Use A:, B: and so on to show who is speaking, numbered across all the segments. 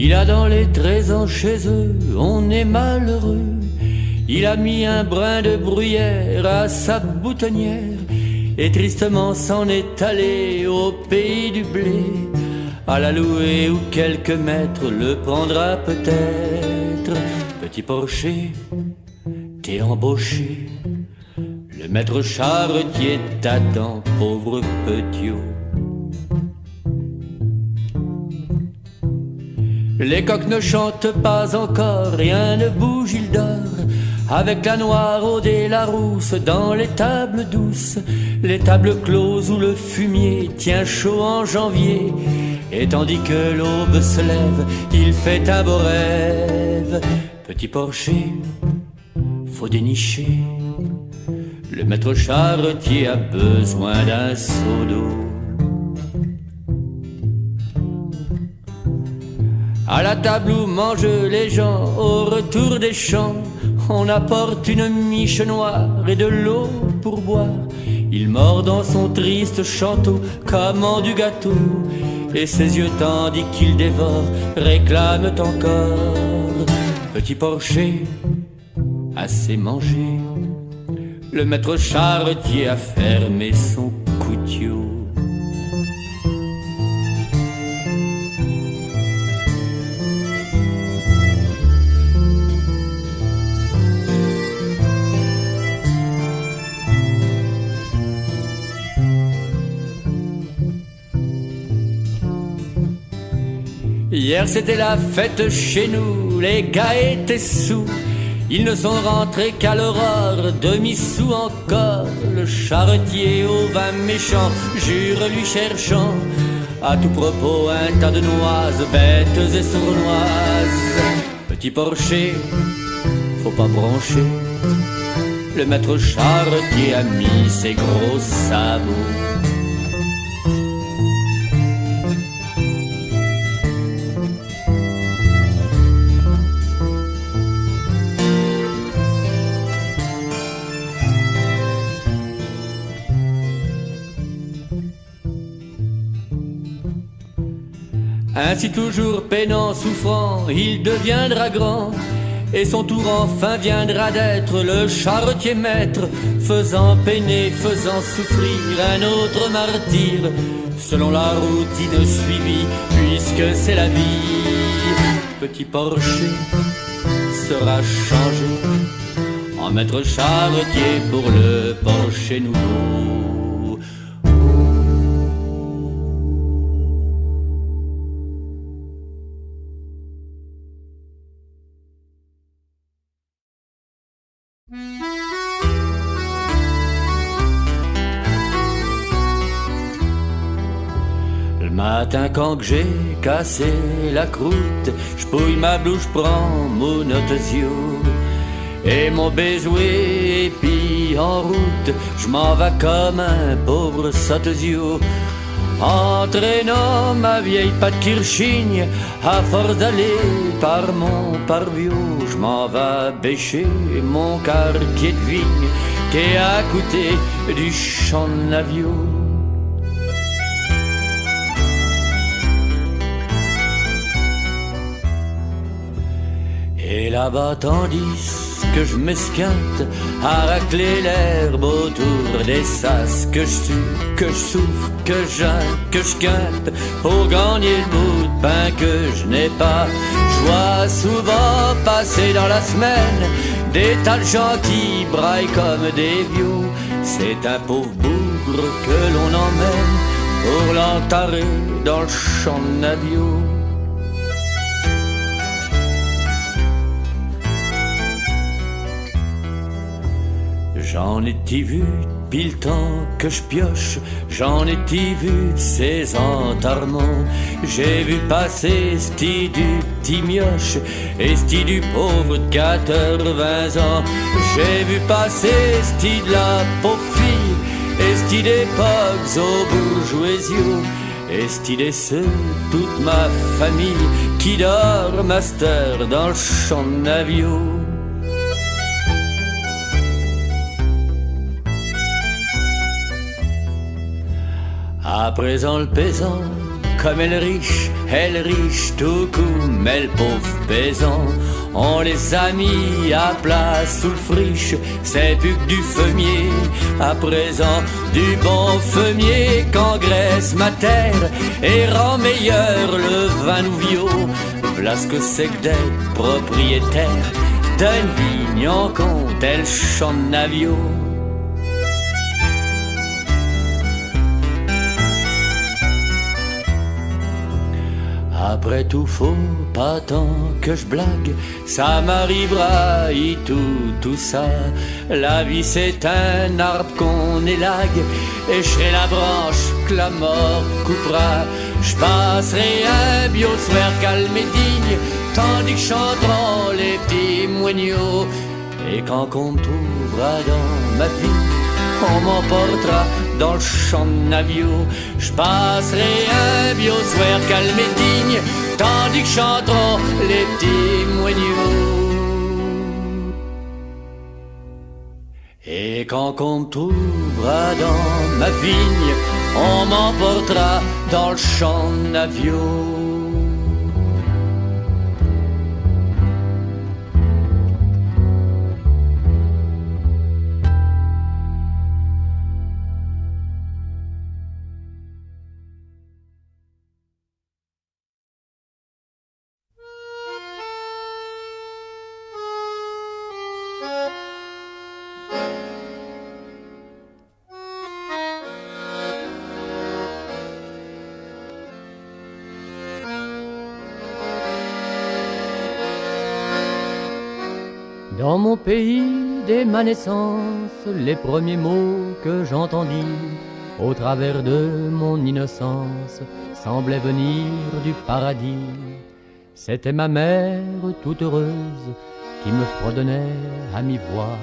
A: Il a dans les 13 ans chez eux, on est malheureux. Il a mis un brin de bruyère à sa boutonnière et tristement s'en est allé au pays du blé. À la louer ou quelques mètres le prendra peut-être. Petit porcher, t'es embauché. Le maître charretier t'attend, pauvre petiot. Les coqs ne chantent pas encore, rien ne bouge, il dort. Avec la noiraude et la rousse dans les tables douces, les tables closes où le fumier tient chaud en janvier. Et tandis que l'aube se lève, il fait un beau rêve. Petit porcher, faut dénicher. Le maître charretier a besoin d'un seau d'eau. À la table où mangent les gens, au retour des champs, on apporte une miche noire et de l'eau pour boire. Il mord dans son triste chanteau comme en du gâteau, et ses yeux tandis qu'il dévore réclament encore. Petit porcher, assez mangé. Le maître charretier a fermé son couteau. Hier c'était la fête chez nous, les gars étaient sous. Ils ne sont rentrés qu'à l'aurore, demi-sous encore. Le charretier au vin méchant jure lui cherchant à tout propos un tas de noises, bêtes et sournoises. Petit porcher, faut pas broncher. Le maître charretier a mis ses gros sabots. Ainsi toujours peinant, souffrant, il deviendra grand, et son tour enfin viendra d'être le charretier maître, faisant peiner, faisant souffrir un autre martyr, selon la routine suivie, puisque c'est la vie. Petit porcher sera changé en maître charretier pour le porcher nouveau. Matin quand que j'ai cassé la croûte, j'pouille ma blouse, j'prends mon otesio et mon bézoué, et puis en route, j'm'en vais comme un pauvre sotesio, entraînant ma vieille patte kirchigne, à force d'aller par mon parvio, j'm'en vais bêcher mon quartier de vigne, qui est à côté du champ de Navio. Et là-bas, tandis que je m'esquinte à racler l'herbe autour des sas, que je sue, que je souffre, que j'aime, que je quinte pour gagner le bout de pain que je n'ai pas. Je vois souvent passer dans la semaine des tas de gens qui braillent comme des vieux. C'est un pauvre bougre que l'on emmène pour l'enterrer dans le champ de Navio. J'en ai-tu vu depuis le temps que je pioche, j'en ai-tu vu de ces enterrements. J'ai vu passer c'ti du petit mioche et c'ti du pauvre de 80 ans. J'ai vu passer c'ti de la pauvre fille et c'ti des pogs au bourgeoisio et c'ti des ceux, toute ma famille qui dort master dans le champ de Navio. À présent le paysan comme elle riche tout coup, mais le pauvre paysan, on les a mis à plat sous le friche, c'est plus que du fumier, à présent du bon fumier qu'engraisse ma terre et rend meilleur le vin nouveau. V'là ce que c'est que d'être propriétaire d'une vigne en compte, elle chante navio. Après tout, faut pas tant que je blague, ça m'arrivera et tout ça. La vie c'est un arbre qu'on élague, et je serai la branche que la mort coupera. Je passerai un biosphère calme et digne, tandis que chanteront les petits moignons. Et quand on me trouvera dans ma vie, on m'emportera dans le champ de navio. Je passerai un biosphère calme et digne, tandis que chanteront les petits moignons. Et quand on me trouvera dans ma vigne, on m'emportera dans le champ de navio.
B: Dans mon pays, dès ma naissance, les premiers mots que j'entendis au travers de mon innocence semblaient venir du paradis. C'était ma mère toute heureuse qui me fredonnait à mi-voix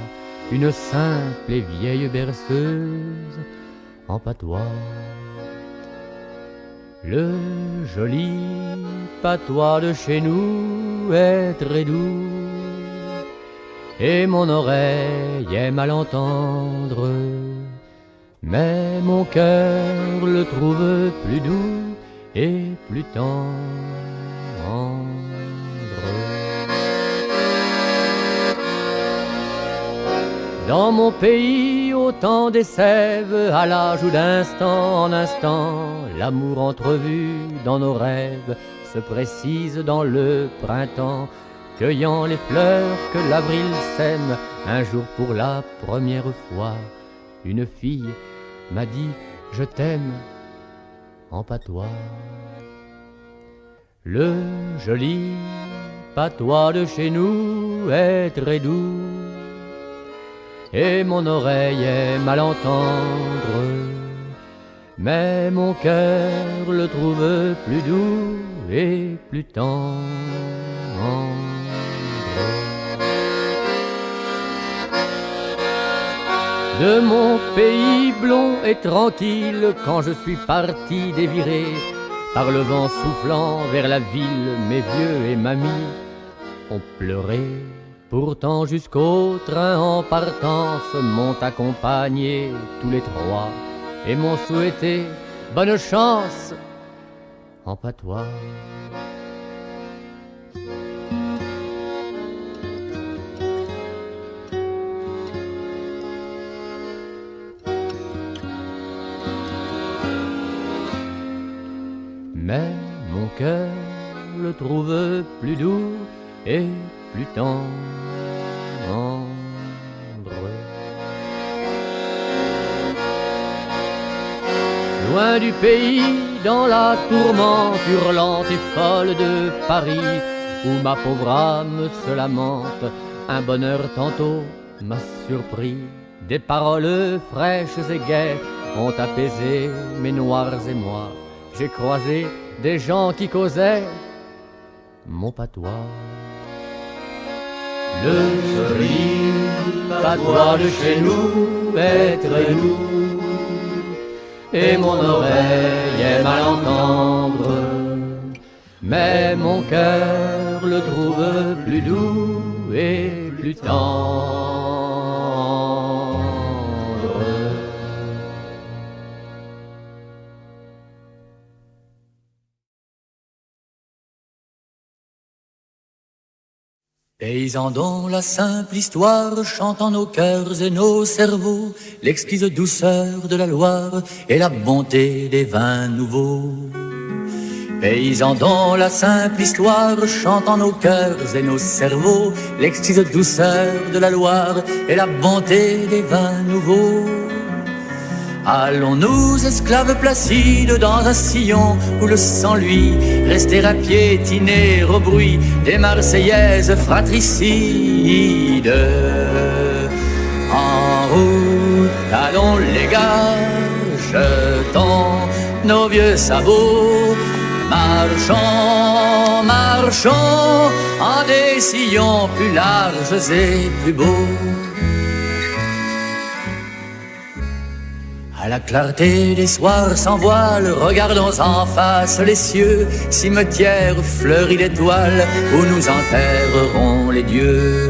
B: une simple et vieille berceuse en patois. Le joli patois de chez nous est très doux, et mon oreille aime à l'entendre, mais mon cœur le trouve plus doux et plus tendre. Dans mon pays, au temps des sèves, à l'âge où d'instant en instant, l'amour entrevu dans nos rêves se précise dans le printemps, cueillant les fleurs que l'avril sème. Un jour pour la première fois, une fille m'a dit « je t'aime » en patois. Le joli patois de chez nous est très doux, et mon oreille aime à l'entendre, mais mon cœur le trouve plus doux et plus tendre. De mon pays blond et tranquille, quand je suis parti déviré par le vent soufflant vers la ville, mes vieux et mamie ont pleuré. Pourtant jusqu'au train en partance m'ont accompagné tous les trois et m'ont souhaité bonne chance en patois. Mais mon cœur le trouve plus doux et plus tendre. Loin du pays, dans la tourmente hurlante et folle de Paris, où ma pauvre âme se lamente, un bonheur tantôt m'a surpris. Des paroles fraîches et gaies ont apaisé mes noirs émois. J'ai croisé des gens qui causaient mon patois. Le joli patois de chez nous est très doux, et mon oreille aime à l'entendre, mais mon cœur le trouve plus doux et plus tendre. Paysans dont la simple histoire chante en nos cœurs et nos cerveaux l'exquise douceur de la Loire et la bonté des vins nouveaux. Paysans dont la simple histoire chante en nos cœurs et nos cerveaux l'exquise douceur de la Loire et la bonté des vins nouveaux. Allons-nous, esclaves placides, dans un sillon où le sang lui rester à piétiner au bruit des Marseillaises fratricides. En route, allons les gars, jetons nos vieux sabots, marchons, marchons en des sillons plus larges et plus beaux. À la clarté des soirs sans voile, regardons en face les cieux, cimetière fleuri d'étoiles où nous enterrerons les dieux.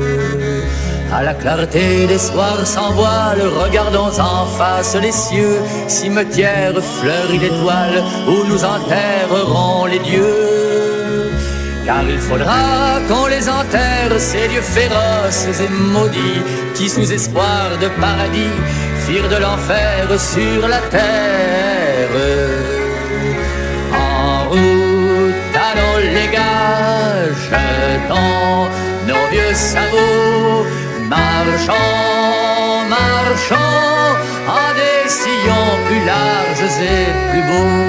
B: À la clarté des soirs sans voile, regardons en face les cieux, cimetière fleuri d'étoiles où nous enterrerons les dieux. Car il faudra qu'on les enterre, ces dieux féroces et maudits, qui sous espoir de paradis firent de l'enfer sur la terre. En route, allons les gars, jetons nos vieux sabots, marchons, marchons en des sillons plus larges et plus beaux.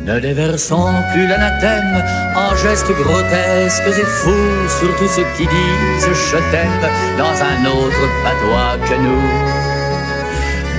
B: Ne déversons plus l'anathème en gestes grotesques et fous sur tous ceux qui disent je t'aime dans un autre patois que nous.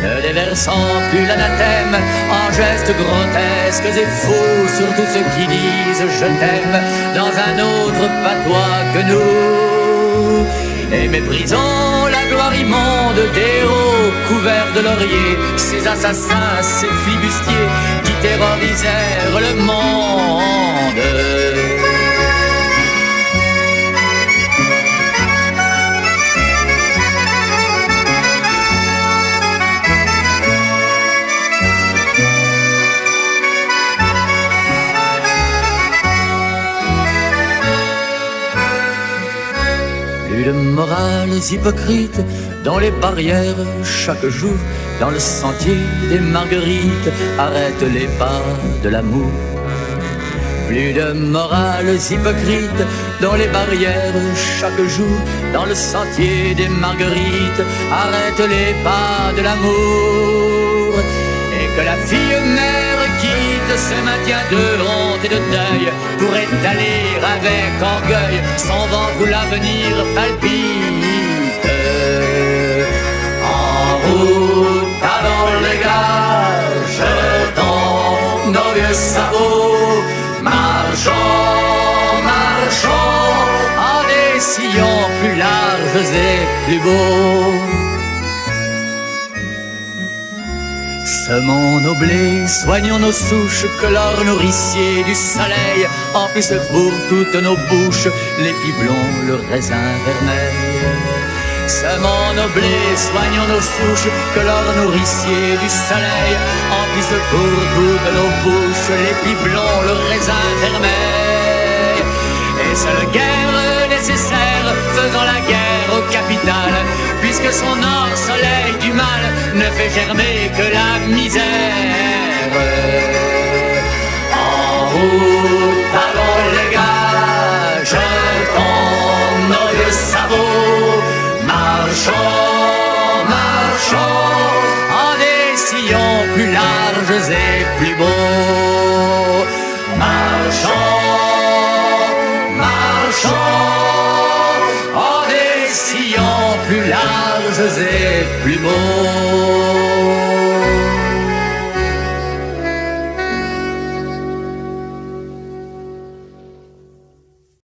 B: Ne déversons plus l'anathème en gestes grotesques et fous sur tous ceux qui disent je t'aime dans un autre patois que nous. Et méprisons la gloire immonde des héros couverts de laurier, ces assassins, ces flibustiers qui terrorisèrent le monde. Plus de morales hypocrites dans les barrières chaque jour, dans le sentier des marguerites, arrête les pas de l'amour. Plus de morales hypocrites dans les barrières chaque jour, dans le sentier des marguerites, arrête les pas de l'amour. Et que la fille mère quitte ce maintien de honte et de deuil pour étaler avec orgueil son ventre où l'avenir palpite. En route, allons les gars, jetons nos vieux sabots, marchons, marchons en des sillons plus larges et plus beaux. Semons nos blés, soignons nos souches, que l'or nourricier du soleil emplisse pour toutes nos bouches l'épi blond, le raisin vermeil. Semons nos blés, soignons nos souches, que l'or nourricier du soleil emplisse pour toutes nos bouches l'épi blond, le raisin vermeil. Et seule guerre nécessaire, faisant la guerre aux capitales, puisque son ensoleil du mal ne fait germer que la misère. En route, allons les gars, jetons nos vieux sabots, marchons, marchons en des sillons plus larges et plus beaux. Marchons, marchons en des sillons plus larges et plus beaux.